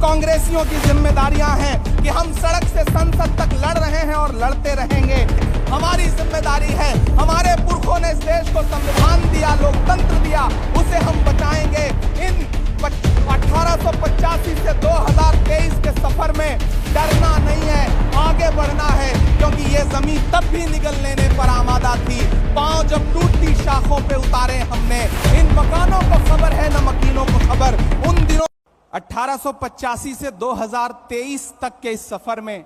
कांग्रेसियों की जिम्मेदारियां हैं कि हम सड़क से संसद तक लड़ रहे हैं और लड़ते रहेंगे। हमारी जिम्मेदारी है, हमारे पुरखों ने इस देश को संविधान दिया, लोकतंत्र दिया, उसे हम बचाएंगे। इन 1885 से 2023 के सफर में डरना नहीं है, आगे बढ़ना है, क्योंकि ये जमीन तब भी निगल लेने पर आमादा थी। पांव जब टूटती शाखों पे उतारे हमने। इन मकानों को खबर है न मकीनों को खबर। उन दिनों 1885 से 2023 तक के इस सफर में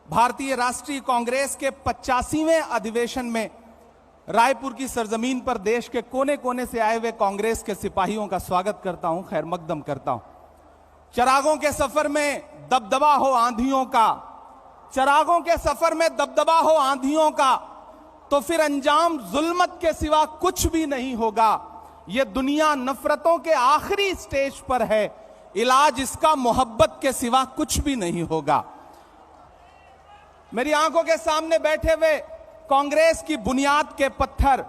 भारतीय राष्ट्रीय कांग्रेस के 85वें अधिवेशन में रायपुर की सरजमीन पर देश के कोने कोने से आए हुए कांग्रेस के सिपाहियों का स्वागत करता हूं, खैर मकदम करता हूं। चिरागों के सफर में दबदबा हो आंधियों का, चिरागों के सफर में दबदबा हो आंधियों का, तो फिर अंजाम जुल्मत के सिवा कुछ भी नहीं होगा। यह दुनिया नफरतों के आखिरी स्टेज पर है, इलाज इसका मोहब्बत के सिवा कुछ भी नहीं होगा। मेरी आंखों के सामने बैठे हुए कांग्रेस की बुनियाद के पत्थर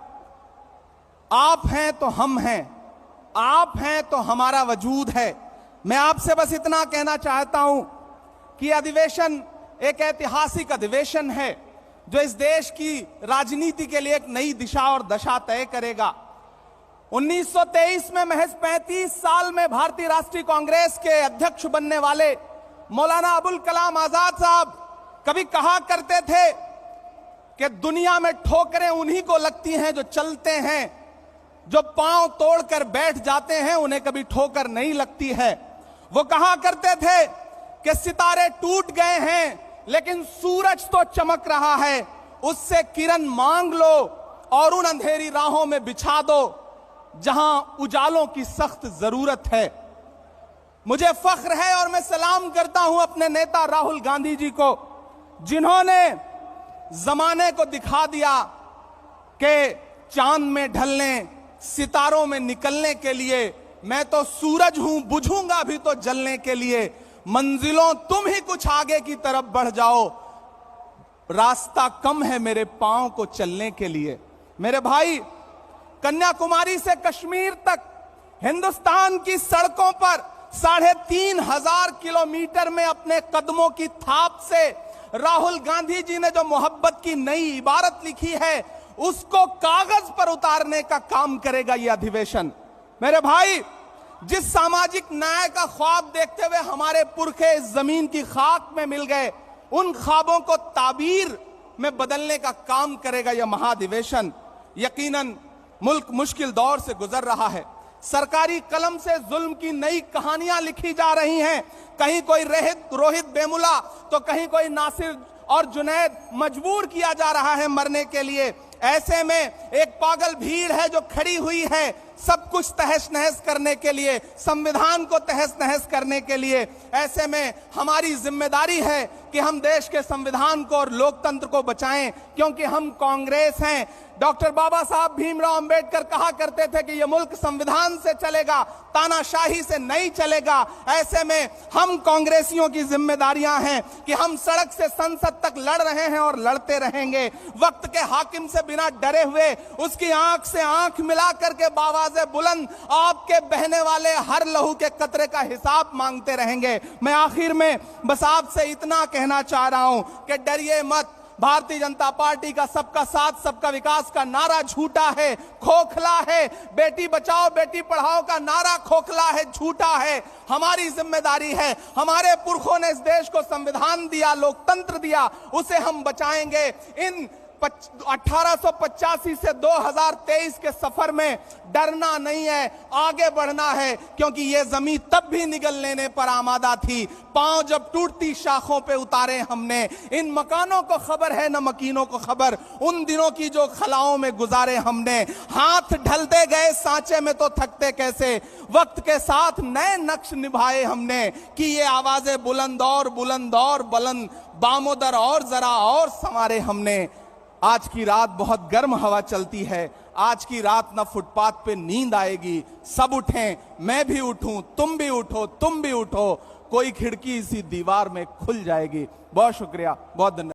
आप हैं तो हम हैं, आप हैं तो हमारा वजूद है। मैं आपसे बस इतना कहना चाहता हूं कि अधिवेशन एक ऐतिहासिक अधिवेशन है जो इस देश की राजनीति के लिए एक नई दिशा और दशा तय करेगा। 1923 में महज 35 साल में भारतीय राष्ट्रीय कांग्रेस के अध्यक्ष बनने वाले मौलाना अबुल कलाम आजाद साहब कभी कहा करते थे कि दुनिया में ठोकरें उन्हीं को लगती हैं जो चलते हैं, जो पांव तोड़कर बैठ जाते हैं उन्हें कभी ठोकर नहीं लगती है। वो कहा करते थे कि सितारे टूट गए हैं लेकिन सूरज तो चमक रहा है, उससे किरण मांग लो और उन अंधेरी राहों में बिछा दो जहां उजालों की सख्त जरूरत है। मुझे फख्र है और मैं सलाम करता हूं अपने नेता राहुल गांधी जी को, जिन्होंने जमाने को दिखा दिया कि चांद में ढलने, सितारों में निकलने के लिए मैं तो सूरज हूं, बुझूंगा भी तो जलने के लिए। मंजिलों तुम ही कुछ आगे की तरफ बढ़ जाओ, रास्ता कम है मेरे पांव को चलने के लिए। मेरे भाई, कन्याकुमारी से कश्मीर तक हिंदुस्तान की सड़कों पर 3,500 किलोमीटर में अपने कदमों की थाप से राहुल गांधी जी ने जो मोहब्बत की नई इबारत लिखी है उसको कागज पर उतारने का काम करेगा यह अधिवेशन। मेरे भाई, जिस सामाजिक न्याय का ख्वाब देखते हुए हमारे पुरखे इस जमीन की खाक में मिल गए, उन ख्वाबों को ताबीर में बदलने का काम करेगा यह महाधिवेशन। यकीनन मुल्क मुश्किल दौर से गुजर रहा है, सरकारी कलम से जुल्म की नई कहानियां लिखी जा रही हैं। कहीं कोई रोहित वेमुला तो कहीं कोई नासिर और जुनैद मजबूर किया जा रहा है मरने के लिए। ऐसे में एक पागल भीड़ है जो खड़ी हुई है सब कुछ तहस नहस करने के लिए, संविधान को तहस नहस करने के लिए। ऐसे में हमारी जिम्मेदारी है कि हम देश के संविधान को और लोकतंत्र को बचाएं, क्योंकि हम कांग्रेस हैं। डॉक्टर बाबा साहब भीमराव अंबेडकर कहा करते थे कि यह मुल्क संविधान से चलेगा, तानाशाही से नहीं चलेगा। ऐसे में हम कांग्रेसियों की जिम्मेदारियां हैं कि हम सड़क से संसद तक लड़ रहे हैं और लड़ते रहेंगे। वक्त के हाकिम से बिना डरे हुए उसकी आंख से आंख मिला करके बावाज़े बुलंद आपके बहने वाले हर लहू के कतरे का हिसाब मांगते रहेंगे। मैं आखिर में बस आपसे इतना कहना चाह रहा हूं कि डरिए मत। भारतीय जनता पार्टी का सबका साथ सबका विकास का नारा झूठा है, खोखला है। बेटी बचाओ बेटी पढ़ाओ का नारा खोखला है, झूठा है। हमारी जिम्मेदारी है, हमारे पुरखों ने इस देश को संविधान दिया, लोकतंत्र दिया, उसे हम बचाएंगे। इन 1885 से 2023 के सफर में डरना नहीं है, आगे बढ़ना है, क्योंकि ये जमीन तब भी निगल लेने पर आमादा थी। पांव जब टूटती शाखों पे उतारे हमने। इन मकानों को खबर है न मकीनों को खबर, उन दिनों की जो खलाओं में गुजारे हमने। हाथ ढलते गए सांचे में तो थकते कैसे, वक्त के साथ नए नक्श निभाए हमने। कि ये आवाजें बुलंद और बुलंद, बामोदर और जरा और संवारे हमने। आज की रात बहुत गर्म हवा चलती है, आज की रात ना फुटपाथ पे नींद आएगी। सब उठें, मैं भी उठूं, तुम भी उठो, तुम भी उठो, कोई खिड़की इसी दीवार में खुल जाएगी। बहुत शुक्रिया, बहुत धन्यवाद।